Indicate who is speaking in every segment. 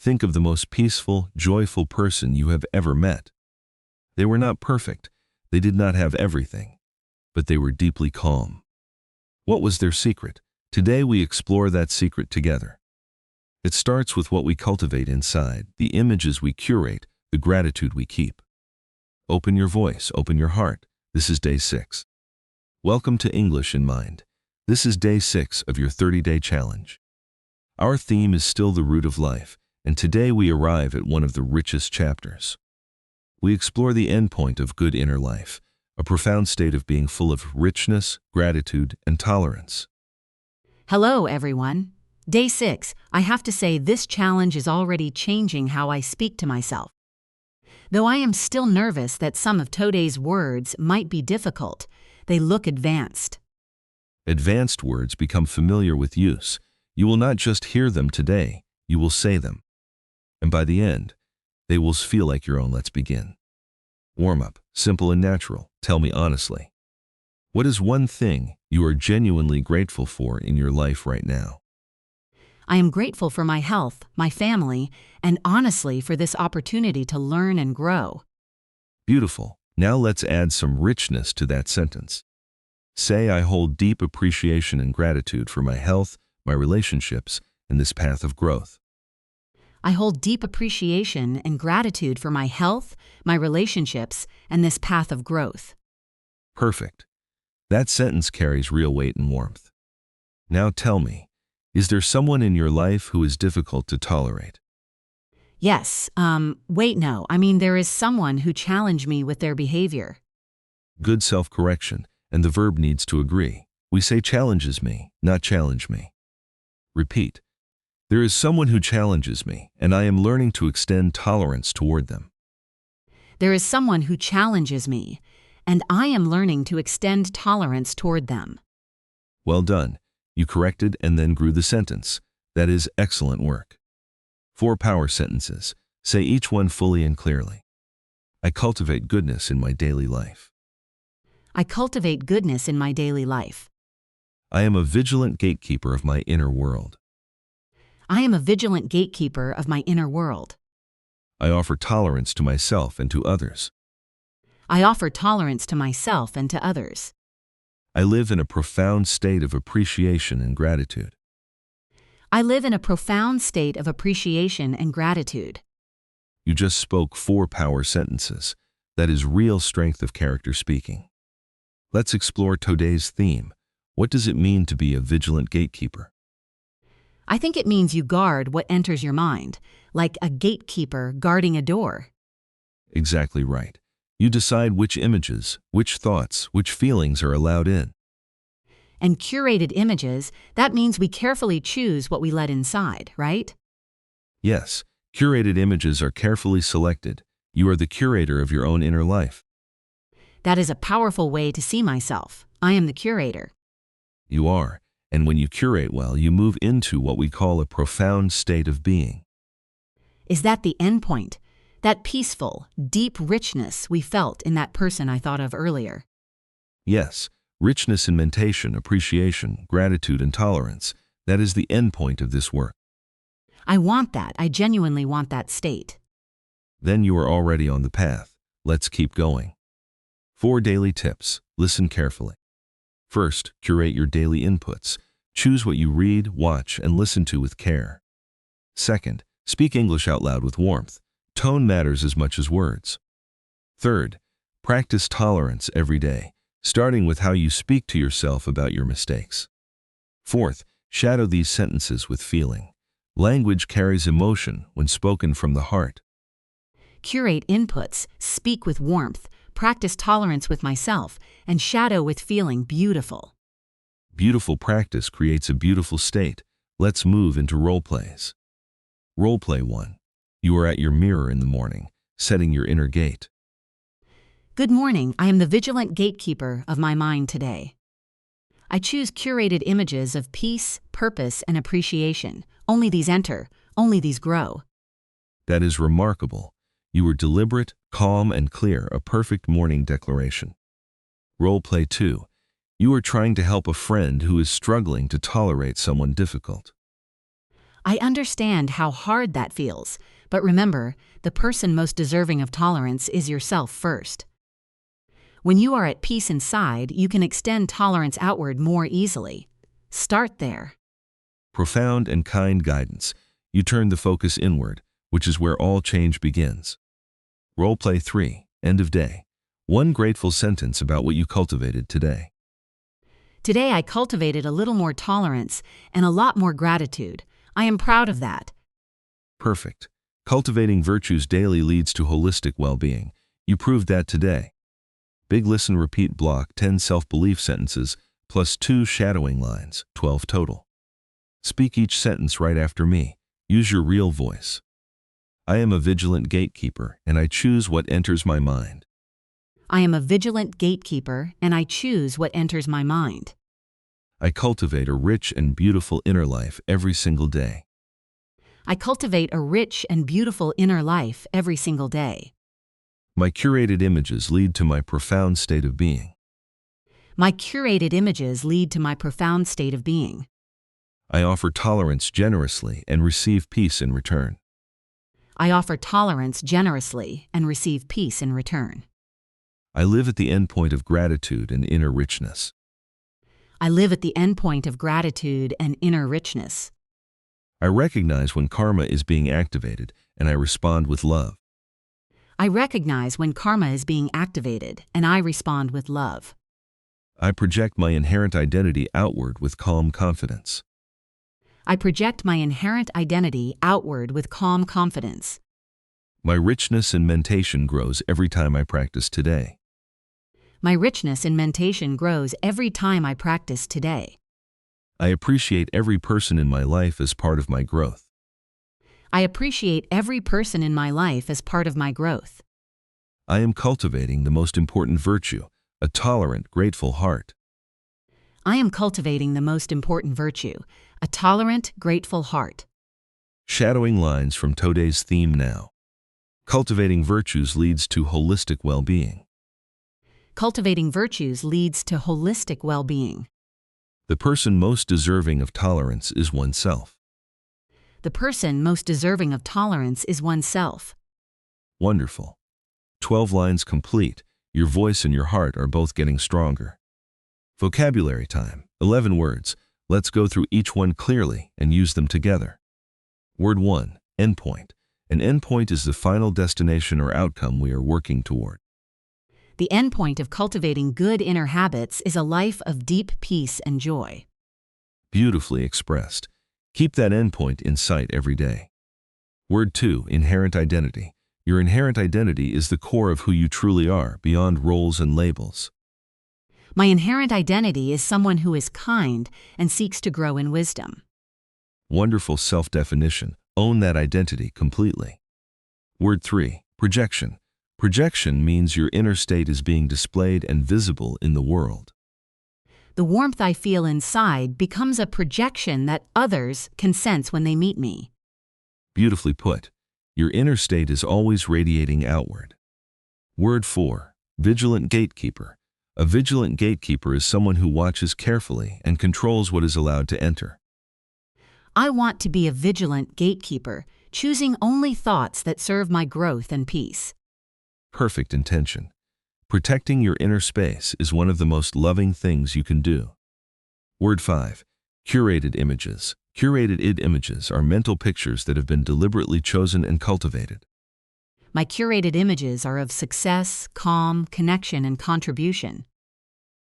Speaker 1: Think of the most peaceful, joyful person you have ever met. They were not perfect. They did not have everything, but they were deeply calm. What was their secret? Today we explore that secret together. It starts with what we cultivate inside, the images we curate, the gratitude we keep. Open your voice, open your heart. This is day 6. Welcome to English in Mind. This is day 6 of your 30-day challenge. Our theme is still the root of life, and today we arrive at one of the richest chapters. We explore the endpoint of good inner life, a profound state of being full of richness, gratitude, and tolerance.
Speaker 2: Hello, everyone. Day 6, I have to say this challenge is already changing how I speak to myself. Though I am still nervous that some of today's words might be difficult, they look advanced.
Speaker 1: Advanced words become familiar with use. You will not just hear them today, you will say them. And by the end, they will feel like your own. Let's begin. Warm up, simple and natural. Tell me honestly. What is one thing you are genuinely grateful for in your life right now?
Speaker 2: I am grateful for my health, my family, and honestly for this opportunity to learn and grow.
Speaker 1: Beautiful. Now let's add some richness to that sentence. Say, I hold deep appreciation and gratitude for my health, my relationships, and this path of growth.
Speaker 2: I hold deep appreciation and gratitude for my health, my relationships, and this path of growth.
Speaker 1: Perfect. That sentence carries real weight and warmth. Now tell me, is there someone in your life who is difficult to tolerate?
Speaker 2: Yes, there is someone who challenged me with their behavior.
Speaker 1: Good self-correction, and the verb needs to agree. We say challenges me, not challenge me. Repeat. There is someone who challenges me, and I am learning to extend tolerance toward them.
Speaker 2: There is someone who challenges me, and I am learning to extend tolerance toward them.
Speaker 1: Well done. You corrected and then grew the sentence. That is excellent work. 4 power sentences. Say each one fully and clearly. I cultivate goodness in my daily life.
Speaker 2: I cultivate goodness in my daily life.
Speaker 1: I am a vigilant gatekeeper of my inner world.
Speaker 2: I am a vigilant gatekeeper of my inner world.
Speaker 1: I offer tolerance to myself and to others.
Speaker 2: I offer tolerance to myself and to others.
Speaker 1: I live in a profound state of appreciation and gratitude.
Speaker 2: I live in a profound state of appreciation and gratitude.
Speaker 1: You just spoke 4 power sentences. That is real strength of character speaking. Let's explore today's theme. What does it mean to be a vigilant gatekeeper?
Speaker 2: I think it means you guard what enters your mind, like a gatekeeper guarding a door.
Speaker 1: Exactly right. You decide which images, which thoughts, which feelings are allowed in.
Speaker 2: And curated images, that means we carefully choose what we let inside, right?
Speaker 1: Yes, curated images are carefully selected. You are the curator of your own inner life.
Speaker 2: That is a powerful way to see myself. I am the curator.
Speaker 1: You are, and when you curate well, you move into what we call a profound state of being.
Speaker 2: Is that the end point? That peaceful, deep richness we felt in that person I thought of earlier?
Speaker 1: Yes, richness in mentation, appreciation, gratitude, and tolerance. That is the end point of this work.
Speaker 2: I want that. I genuinely want that state.
Speaker 1: Then you are already on the path. Let's keep going. 4 daily tips. Listen carefully. First, curate your daily inputs. Choose what you read, watch, and listen to with care. Second, speak English out loud with warmth. Tone matters as much as words. Third, practice tolerance every day, starting with how you speak to yourself about your mistakes. Fourth, shadow these sentences with feeling. Language carries emotion when spoken from the heart.
Speaker 2: Curate inputs, speak with warmth, practice tolerance with myself, and shadow with feeling beautiful.
Speaker 1: Beautiful practice creates a beautiful state. Let's move into role plays. Role play 1. You are at your mirror in the morning, setting your inner gate.
Speaker 2: Good morning. I am the vigilant gatekeeper of my mind today. I choose curated images of peace, purpose, and appreciation. Only these enter, only these grow.
Speaker 1: That is remarkable. You were deliberate, calm, and clear, a perfect morning declaration. Role play 2. You are trying to help a friend who is struggling to tolerate someone difficult.
Speaker 2: I understand how hard that feels, but remember, the person most deserving of tolerance is yourself first. When you are at peace inside, you can extend tolerance outward more easily. Start there.
Speaker 1: Profound and kind guidance. You turn the focus inward, which is where all change begins. Roleplay 3, end of day. One grateful sentence about what you cultivated today.
Speaker 2: Today I cultivated a little more tolerance and a lot more gratitude. I am proud of that.
Speaker 1: Perfect. Cultivating virtues daily leads to holistic well-being. You proved that today. Big listen repeat block 10 self-belief sentences plus 2 shadowing lines, 12 total. Speak each sentence right after me. Use your real voice. I am a vigilant gatekeeper, and I choose what enters my mind.
Speaker 2: I am a vigilant gatekeeper, and I choose what enters my mind.
Speaker 1: I cultivate a rich and beautiful inner life every single day.
Speaker 2: I cultivate a rich and beautiful inner life every single day.
Speaker 1: My curated images lead to my profound state of being.
Speaker 2: My curated images lead to my profound state of being.
Speaker 1: I offer tolerance generously and receive peace in return.
Speaker 2: I offer tolerance generously and receive peace in return.
Speaker 1: I live at the endpoint of gratitude and inner richness.
Speaker 2: I live at the endpoint of gratitude and inner richness.
Speaker 1: I recognize when karma is being activated, and I respond with love.
Speaker 2: I recognize when karma is being activated, and I respond with love.
Speaker 1: I project my inherent identity outward with calm confidence.
Speaker 2: I project my inherent identity outward with calm confidence.
Speaker 1: My richness in mentation grows every time I practice today.
Speaker 2: My richness in mentation grows every time I practice today.
Speaker 1: I appreciate every person in my life as part of my growth.
Speaker 2: I appreciate every person in my life as part of my growth.
Speaker 1: I am cultivating the most important virtue, a tolerant, grateful heart.
Speaker 2: I am cultivating the most important virtue, a tolerant, grateful heart.
Speaker 1: Shadowing lines from today's theme now. Cultivating virtues leads to holistic well-being.
Speaker 2: Cultivating virtues leads to holistic well-being.
Speaker 1: The person most deserving of tolerance is oneself.
Speaker 2: The person most deserving of tolerance is oneself.
Speaker 1: Wonderful. 12 lines complete. Your voice and your heart are both getting stronger. Vocabulary time. 11 words. Let's go through each one clearly and use them together. Word 1. Endpoint. An endpoint is the final destination or outcome we are working toward.
Speaker 2: The endpoint of cultivating good inner habits is a life of deep peace and joy.
Speaker 1: Beautifully expressed. Keep that endpoint in sight every day. Word 2. Inherent identity. Your inherent identity is the core of who you truly are, beyond roles and labels.
Speaker 2: My inherent identity is someone who is kind and seeks to grow in wisdom.
Speaker 1: Wonderful self-definition. Own that identity completely. Word 3. Projection. Projection means your inner state is being displayed and visible in the world.
Speaker 2: The warmth I feel inside becomes a projection that others can sense when they meet me.
Speaker 1: Beautifully put. Your inner state is always radiating outward. Word 4. Vigilant gatekeeper. A vigilant gatekeeper is someone who watches carefully and controls what is allowed to enter.
Speaker 2: I want to be a vigilant gatekeeper, choosing only thoughts that serve my growth and peace.
Speaker 1: Perfect intention. Protecting your inner space is one of the most loving things you can do. Word 5. Curated images. Curated images are mental pictures that have been deliberately chosen and cultivated.
Speaker 2: My curated images are of success, calm, connection, and contribution.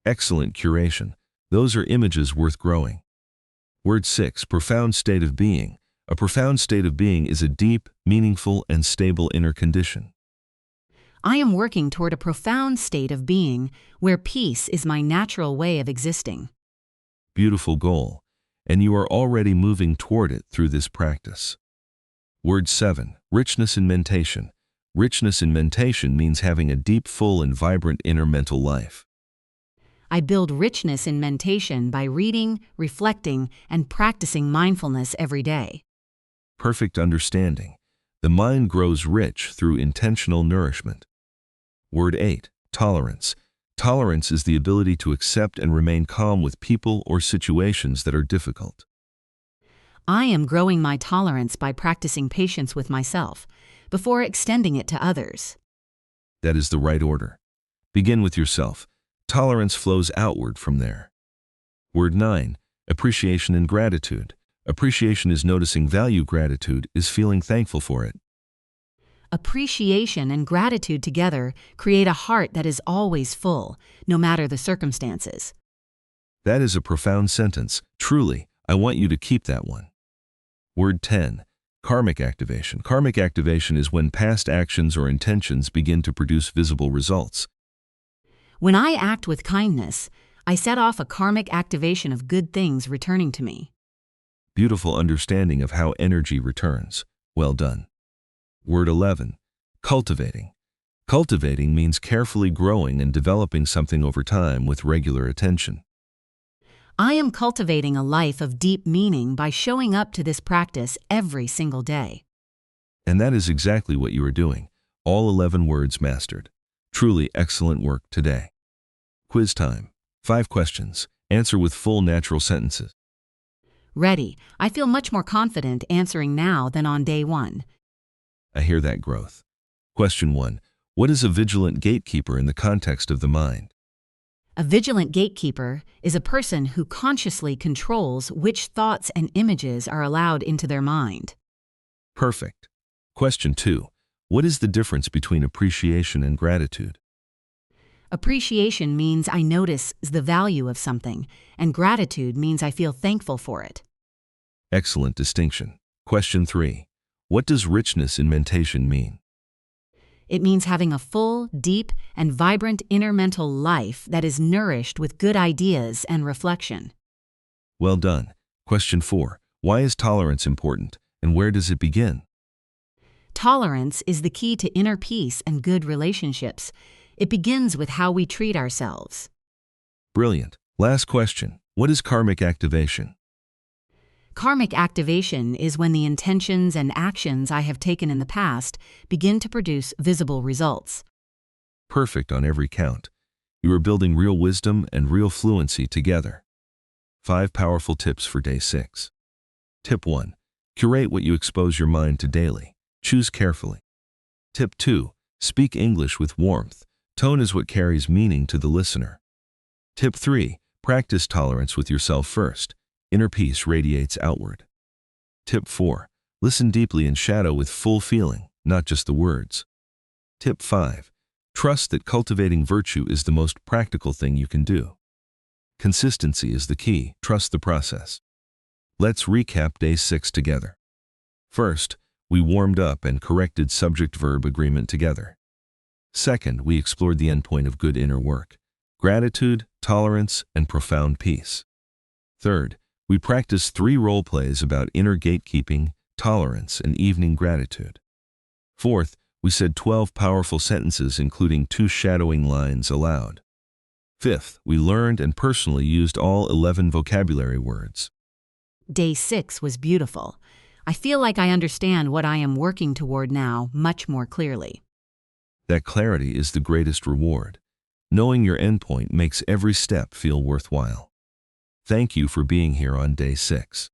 Speaker 1: Excellent curation. Those are images worth growing. Word 6. Profound state of being. A profound state of being is a deep, meaningful, and stable inner condition.
Speaker 2: I am working toward a profound state of being where peace is my natural way of existing.
Speaker 1: Beautiful goal, and you are already moving toward it through this practice. Word 7. Richness in mentation. Richness in mentation means having a deep, full, and vibrant inner mental life.
Speaker 2: I build richness in mentation by reading, reflecting, and practicing mindfulness every day.
Speaker 1: Perfect understanding. The mind grows rich through intentional nourishment. Word 8. Tolerance. Tolerance is the ability to accept and remain calm with people or situations that are difficult.
Speaker 2: I am growing my tolerance by practicing patience with myself before extending it to others.
Speaker 1: That is the right order. Begin with yourself. Tolerance flows outward from there. Word 9. Appreciation and gratitude. Appreciation is noticing value. Gratitude is feeling thankful for it.
Speaker 2: Appreciation and gratitude together create a heart that is always full, no matter the circumstances.
Speaker 1: That is a profound sentence. Truly, I want you to keep that one. Word 10. Karmic activation. Karmic activation is when past actions or intentions begin to produce visible results.
Speaker 2: When I act with kindness, I set off a karmic activation of good things returning to me.
Speaker 1: Beautiful understanding of how energy returns. Well done. Word 11. Cultivating. Cultivating means carefully growing and developing something over time with regular attention.
Speaker 2: I am cultivating a life of deep meaning by showing up to this practice every single day.
Speaker 1: And that is exactly what you are doing. All 11 words mastered. Truly excellent work today. Quiz time. 5 questions. Answer with full natural sentences.
Speaker 2: Ready. I feel much more confident answering now than on day 1.
Speaker 1: I hear that growth. Question 1. What is a vigilant gatekeeper in the context of the mind?
Speaker 2: A vigilant gatekeeper is a person who consciously controls which thoughts and images are allowed into their mind.
Speaker 1: Perfect. Question 2. What is the difference between appreciation and gratitude?
Speaker 2: Appreciation means I notice the value of something, and gratitude means I feel thankful for it.
Speaker 1: Excellent distinction. Question 3. What does richness in mentation mean?
Speaker 2: It means having a full, deep, and vibrant inner mental life that is nourished with good ideas and reflection.
Speaker 1: Well done. Question 4. Why is tolerance important, and where does it begin?
Speaker 2: Tolerance is the key to inner peace and good relationships. It begins with how we treat ourselves.
Speaker 1: Brilliant. Last question. What is karmic activation?
Speaker 2: Karmic activation is when the intentions and actions I have taken in the past begin to produce visible results.
Speaker 1: Perfect on every count. You are building real wisdom and real fluency together. 5 powerful tips for day 6. Tip 1. Curate what you expose your mind to daily. Choose carefully. Tip 2. Speak English with warmth. Tone is what carries meaning to the listener. Tip 3. Practice tolerance with yourself first. Inner peace radiates outward. Tip 4. Listen deeply in shadow with full feeling, not just the words. Tip 5. Trust that cultivating virtue is the most practical thing you can do. Consistency is the key. Trust the process. Let's recap day 6 together. First, we warmed up and corrected subject-verb agreement together. Second, we explored the endpoint of good inner work: gratitude, tolerance, and profound peace. Third, we practiced 3 role plays about inner gatekeeping, tolerance, and evening gratitude. Fourth, we said 12 powerful sentences including 2 shadowing lines aloud. Fifth, we learned and personally used all 11 vocabulary words.
Speaker 2: Day 6 was beautiful. I feel like I understand what I am working toward now much more clearly.
Speaker 1: That clarity is the greatest reward. Knowing your endpoint makes every step feel worthwhile. Thank you for being here on day 6.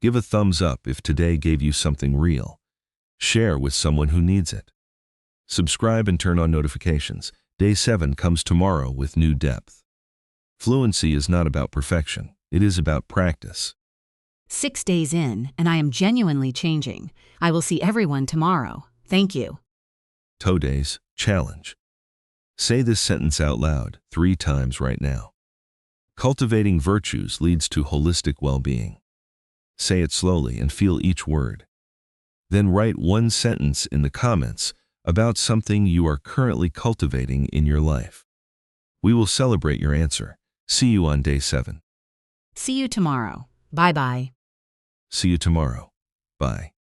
Speaker 1: Give a thumbs up if today gave you something real. Share with someone who needs it. Subscribe and turn on notifications. Day 7 comes tomorrow with new depth. Fluency is not about perfection. It is about practice.
Speaker 2: 6 days in, and I am genuinely changing. I will see everyone tomorrow. Thank you.
Speaker 1: Today's challenge. Say this sentence out loud 3 times right now. Cultivating virtues leads to holistic well-being. Say it slowly and feel each word. Then write 1 sentence in the comments about something you are currently cultivating in your life. We will celebrate your answer. See you on day 7.
Speaker 2: See you tomorrow. Bye-bye.
Speaker 1: See you tomorrow. Bye.